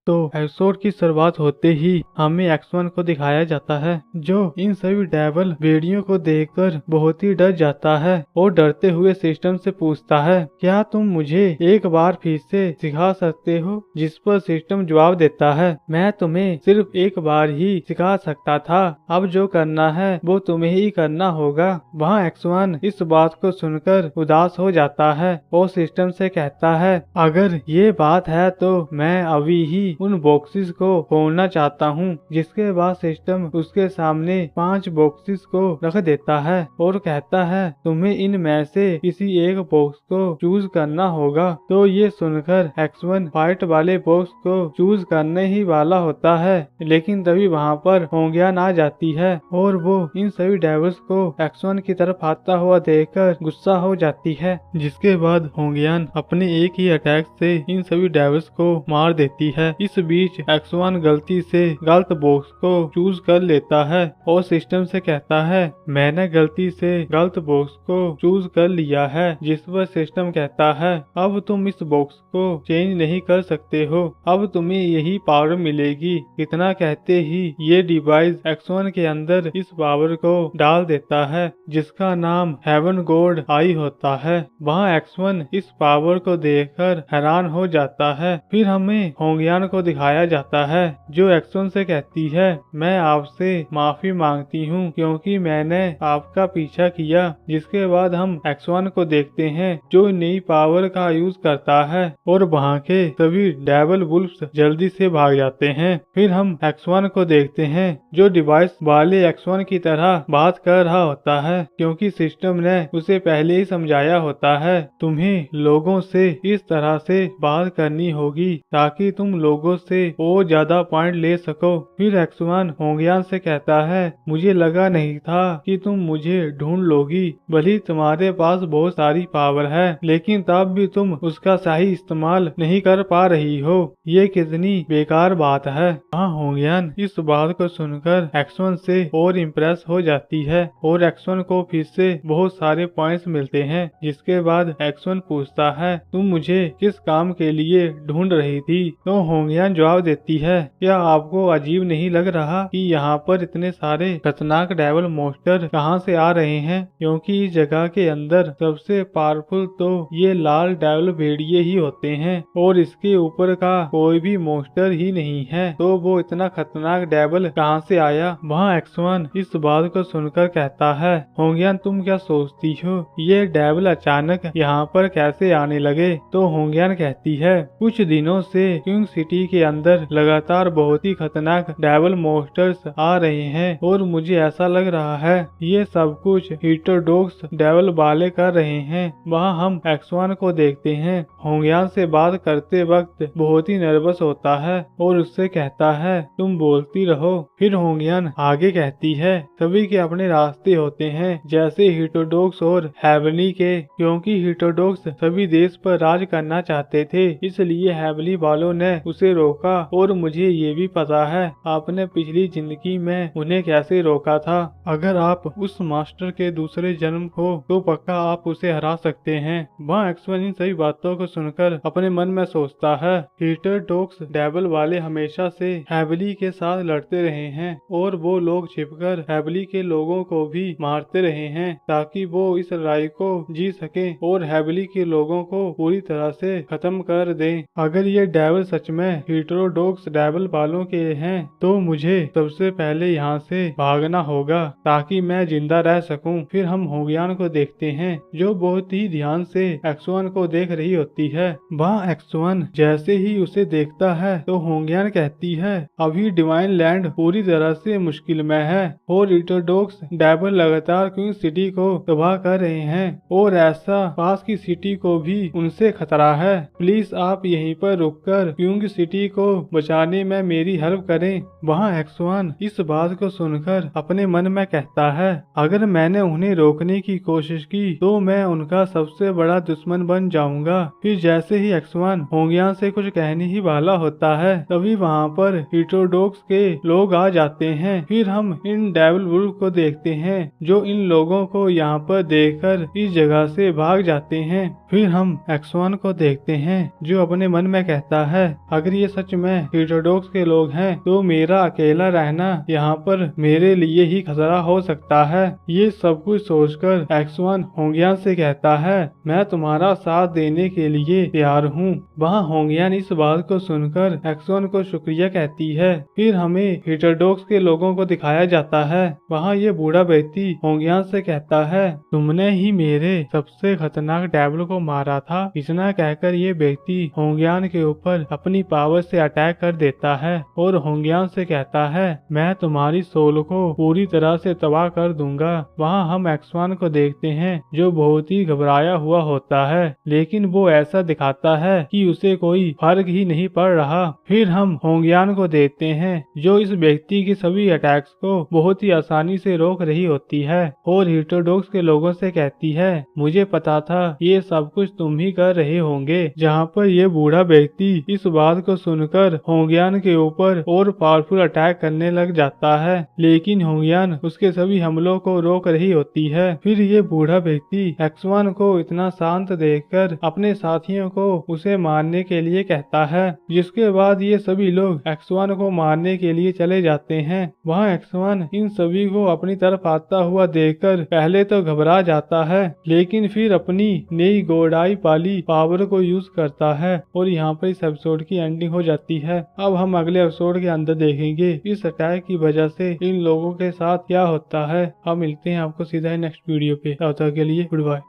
तो एपिसोड की शुरुआत होते ही हमें X1 को दिखाया जाता है, जो इन सभी डेविल भेड़ियों को देखकर बहुत ही डर जाता है और डरते हुए सिस्टम से पूछता है, क्या तुम मुझे एक बार फिर से सिखा सकते हो? जिस पर सिस्टम जवाब देता है, मैं तुम्हें सिर्फ एक बार ही सिखा सकता था, अब जो करना है वो तुम्हें ही करना होगा। वहाँ X1 इस बात को सुनकर उदास हो जाता है और सिस्टम से कहता है, अगर ये बात है तो मैं अभी ही उन बॉक्सेस को खोलना चाहता हूँ। जिसके बाद सिस्टम उसके सामने 5 बॉक्सेस को रख देता है और कहता है, तुम्हें इन में से किसी एक बॉक्स को चूज करना होगा। तो ये सुनकर X1 फाइट वाले बॉक्स को चूज करने ही वाला होता है, लेकिन तभी वहाँ पर होंग्यान आ जाती है और वो इन सभी डेविल्स को X1 की तरफ आता हुआ देखकर गुस्सा हो जाती है। जिसके बाद होंग्यान अपने एक ही अटैक से इन सभी डेविल्स को मार देती है। इस बीच X1 गलती से गलत बॉक्स को चूज कर लेता है और सिस्टम से कहता है, मैंने गलती से गलत बॉक्स को चूज कर लिया है। जिस पर सिस्टम कहता है, अब तुम इस बॉक्स को चेंज नहीं कर सकते हो, अब तुम्हें यही पावर मिलेगी। इतना कहते ही ये डिवाइस X1 के अंदर इस पावर को डाल देता है, जिसका नाम हेवन गॉड आई होता है। वहाँ X1 इस पावर को देखकर हैरान हो जाता है। फिर हमें होंग्यान को दिखाया जाता है, जो X1 से कहती है, मैं आपसे माफी मांगती हूँ क्योंकि मैंने आपका पीछा किया। जिसके बाद हम X1 को देखते हैं, जो नई पावर का यूज करता है और वहाँ के सभी डेविल वुल्फ्स जल्दी से भाग जाते हैं। फिर हम X1 को देखते हैं, जो डिवाइस वाले X1 की तरह बात कर रहा होता है, क्योंकि सिस्टम ने उसे पहले ही समझाया होता है, तुम्हें लोगों से इस तरह से बात करनी होगी ताकि तुम लोगों से और ज्यादा पॉइंट ले सको। फिर X1 होंग्यान से कहता है, मुझे लगा नहीं था कि तुम मुझे ढूंढ लोगी, भले तुम्हारे पास बहुत सारी पावर है, लेकिन तब भी तुम उसका सही इस्तेमाल नहीं कर पा रही हो। ये कितनी बेकार बात है। हाँ, होंग्यान इस बात को सुनकर X1 से और इम्प्रेस हो जाती है और X1 को फिर से बहुत सारे पॉइंट्स मिलते हैं। जिसके बाद X1 पूछता है, तुम मुझे किस काम के लिए ढूंढ रही थी? तो होंग्यान जवाब देती है, क्या आपको अजीब नहीं लग रहा कि यहाँ पर इतने सारे खतरनाक डेविल मॉन्स्टर कहाँ से आ रहे हैं? क्योंकि इस जगह के अंदर सबसे पावरफुल तो ये लाल डेविल भेड़िए ही होते हैं और इसके ऊपर का कोई भी मॉन्स्टर ही नहीं है, तो वो इतना खतरनाक डेविल कहाँ से आया? वहाँ X1 इस बात को सुनकर कहता है, होंग्यान तुम क्या सोचती हो, ये डेविल अचानक यहाँ पर कैसे आने लगे? तो होंग्यान कहती है, कुछ दिनों से किंग सिटी के अंदर लगातार बहुत ही खतरनाक डेविल मॉन्स्टर्स आ रहे हैं और मुझे ऐसा लग रहा है ये सब कुछ हीटरडॉक्स डेविल वाले कर रहे हैं। वहाँ हम X1 को देखते हैं, होंग्यान से बात करते वक्त बहुत ही नर्वस होता है और उससे कहता है, तुम बोलती रहो। फिर होंग्यान आगे कहती है, सभी के अपने रास्ते होते हैं, जैसे हीटरडॉक्स और हेवनली के, क्योंकि हीटरडॉक्स सभी देश पर राज करना चाहते थे, इसलिए हेवनली वालों ने उसे रोका और मुझे ये भी पता है आपने पिछली जिंदगी में उन्हें कैसे रोका था। अगर आप उस मास्टर के दूसरे जन्म हो तो पक्का आप उसे हरा सकते हैं। वहाँ X1 इन सभी बातों को सुनकर अपने मन में सोचता है, हीटरडॉक्स डेविल वाले हमेशा से हेवनली के साथ लड़ते रहे हैं और वो लोग छिपकर हेवनली के लोगों को भी मारते रहे हैं ताकि वो इस लड़ाई को जीत सके और हेवनली के लोगों को पूरी तरह से खत्म कर दें। अगर ये डेविल सच में हीटरडॉक्स डेविल वालों के हैं तो मुझे सबसे पहले यहाँ से भागना होगा ताकि मैं जिंदा रह सकूं। फिर हम होंग्यान को देखते हैं, जो बहुत ही ध्यान से X1 को देख रही होती है। वहाँ X1 जैसे ही उसे देखता है तो होंग्यान कहती है, अभी डिवाइन लैंड पूरी तरह से मुश्किल में है और हीटरडॉक्स डेविल लगातार क्वीन सिटी को तबाह कर रहे हैं और ऐसा पास की सिटी को भी उनसे खतरा है। प्लीज आप यहीं पर रुककर क्वीन सिटी को बचाने में मेरी हेल्प करें। वहाँ X1 इस बात को सुनकर अपने मन में कहता है, अगर मैंने उन्हें रोकने की कोशिश की तो मैं उनका सबसे बड़ा दुश्मन बन जाऊंगा। फिर जैसे ही X1 होंग्यान से कुछ कहने ही वाला होता है, तभी वहाँ पर हीटरडॉक्स के लोग आ जाते हैं। फिर हम इन डेविल वुल्फ को देखते हैं, जो इन लोगों को यहाँ पर देखकर इस जगह से भाग जाते हैं। फिर हम X1 को देखते हैं, जो अपने मन में कहता है, अगर ये सच में हीटरोडॉक्स के लोग हैं तो मेरा अकेला रहना यहाँ पर मेरे लिए ही खतरा हो सकता है। ये सब कुछ सोचकर एक्स-1 होंगियान से कहता है, मैं तुम्हारा साथ देने के लिए तैयार हूँ। वहाँ होंगियान इस बात को सुनकर एक्स-1 को शुक्रिया कहती है। फिर हमें हीटरोडॉक्स के लोगों को दिखाया जाता है। वहाँ ये बूढ़ा व्यक्ति होंगियान से कहता है, तुमने ही मेरे सबसे खतरनाक डेविल को मारा था। इतना कहकर ये व्यक्ति होंगियान के ऊपर अपनी पावर से अटैक कर देता है और होंगियान से कहता है, मैं तुम्हारी सोल को पूरी तरह से तबाह कर दूंगा। वहाँ हम एक्स-1 को देखते हैं जो बहुत ही घबराया हुआ होता है, लेकिन वो ऐसा दिखाता है कि उसे कोई फर्क ही नहीं पड़ रहा। फिर हम होंगियान को देखते हैं जो इस व्यक्ति के सभी अटैक्स को बहुत ही आसानी से रोक रही होती है और हीटरोडॉक्स के लोगों से कहती है, मुझे पता था ये सब कुछ तुम ही कर रहे होंगे। जहाँ पर ये बूढ़ा व्यक्ति इस बात को सुनकर होंगियान के ऊपर और पावरफुल अटैक करने लग जाता है, लेकिन होंगियान उसके सभी हमलों को रोक रही होती है। फिर ये बूढ़ा व्यक्ति एक्स-1 को इतना शांत देखकर अपने साथियों को उसे मारने के लिए कहता है, जिसके बाद ये सभी लोग एक्स-1 को मारने के लिए चले जाते हैं। वहाँ एक्स-1 इन सभी को अपनी तरफ आता हुआ देखकर पहले तो घबरा जाता है, लेकिन फिर अपनी नई गोडाई पाली पावर को यूज करता है और यहाँ पर इस एपिसोड की एंडिंग हो जाती है। अब हम अगले एपिसोड के अंदर देखेंगे इस अटैक की वजह से इन लोगों के साथ क्या होता है। हम मिलते हैं आपको सीधा नेक्स्ट वीडियो पे। तब तक के लिए गुड बाय।